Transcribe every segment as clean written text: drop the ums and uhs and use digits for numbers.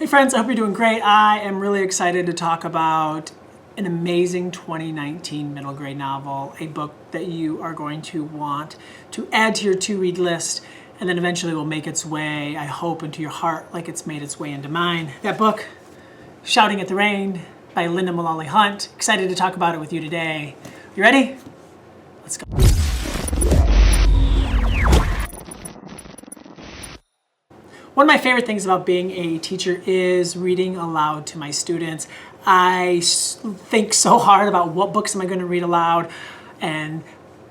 Hey friends, I hope you're doing great. I am really excited to talk about an amazing 2019 middle grade novel, a book that you are going to want to add to your to-read list and then eventually will make its way, I hope, into your heart like it's made its way into mine. That book, Shouting at the Rain by Lynda Mulluly Hunt. Excited to talk about it with you today. You ready? Let's go. One of my favorite things about being a teacher is reading aloud to my students. I think so hard about what books am I going to read aloud and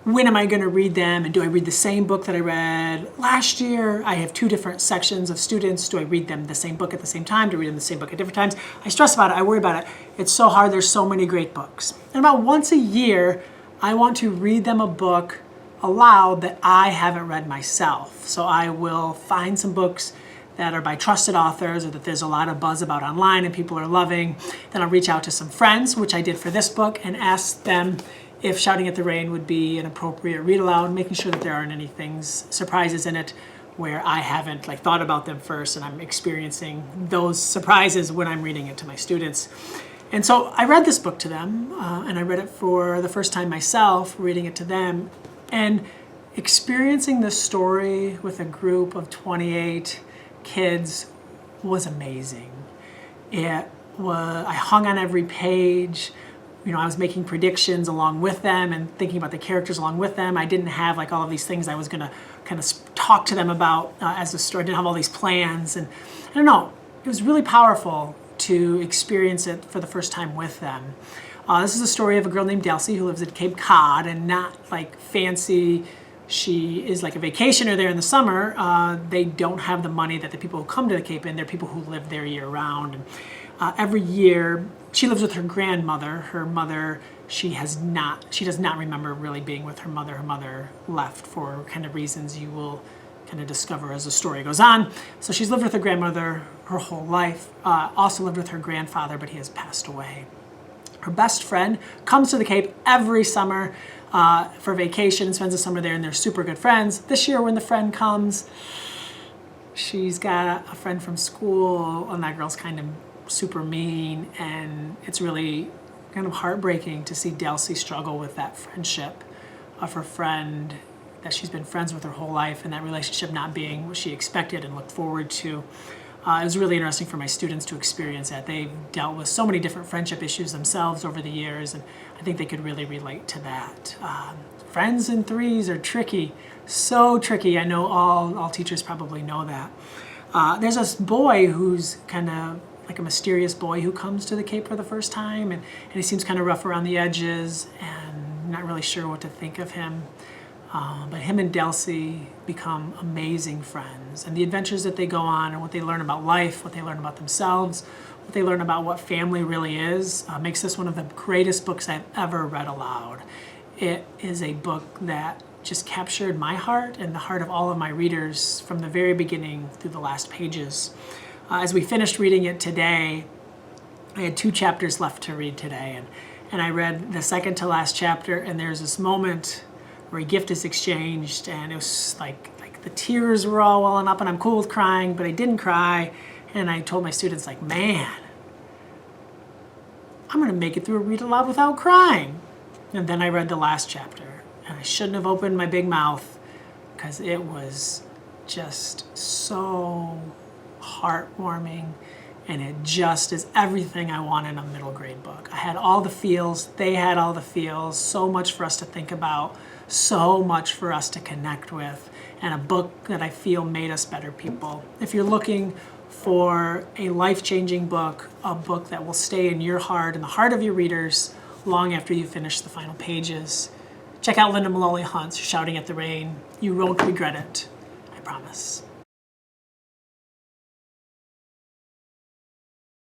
when am I going to read them, and do I read the same book that I read last year? I have two different sections of students. Do I read them the same book at the same time? Do I read them the same book at different times? I stress about it. I worry about it. It's so hard. There's so many great books. And about once a year, I want to read them a book aloud that I haven't read myself. So I will find some books that are by trusted authors or that there's a lot of buzz about online and people are loving. Then I'll reach out to some friends, which I did for this book, and ask them if Shouting at the Rain would be an appropriate read aloud, making sure that there aren't any surprises in it where I haven't thought about them first and I'm experiencing those surprises when I'm reading it to my students. And so I read this book to them, and I read it for the first time myself, reading it to them, and experiencing this story with a group of 28 kids was amazing. I hung on every page. I was making predictions along with them and thinking about the characters along with them. I didn't have all of these things I was going to kind of talk to them about as a story. I didn't have all these plans, and I don't know. It was really powerful to experience it for the first time with them. This is a story of a girl named Delsie who lives at Cape Cod, and not fancy. She is a vacationer there in the summer. They don't have the money that the people who come to the Cape in. They're people who live there year round. And every year, she lives with her grandmother. Her mother, she does not remember really being with her mother. Her mother left for kind of reasons you will kind of discover as the story goes on. So she's lived with her grandmother her whole life. Also lived with her grandfather, but he has passed away. Her best friend comes to the Cape every summer for vacation and spends the summer there, and they're super good friends. This year when the friend comes, she's got a friend from school, and that girl's kind of super mean, and it's really kind of heartbreaking to see Delsie struggle with that friendship of her friend that she's been friends with her whole life, and that relationship not being what she expected and looked forward to. It was really interesting for my students to experience that. They've dealt with so many different friendship issues themselves over the years, and I think they could really relate to that. Friends in threes are tricky, so tricky. I know all teachers probably know that. There's this boy who's kind of a mysterious boy who comes to the Cape for the first time, and he seems kind of rough around the edges and not really sure what to think of him. But him and Delsie become amazing friends, and the adventures that they go on and what they learn about life, what they learn about themselves, what they learn about what family really is, makes this one of the greatest books I've ever read aloud. It is a book that just captured my heart and the heart of all of my readers from the very beginning through the last pages. As we finished reading it today, I had 2 chapters left to read today, and I read the second to last chapter, and there's this moment where a gift is exchanged, and it was like the tears were all welling up, and I'm cool with crying, but I didn't cry, and I told my students, man, I'm gonna make it through a read aloud without crying. And then I read the last chapter, and I shouldn't have opened my big mouth because it was just so heartwarming, and it just is everything I want in a middle grade book. I had all the feels, they had all the feels, so much for us to think about, so much for us to connect with, and a book that I feel made us better people. If you're looking for a life-changing book, a book that will stay in your heart, in the heart of your readers, long after you finish the final pages, check out Lynda Mulluly Hunt's Shouting at the Rain. You won't regret it, I promise.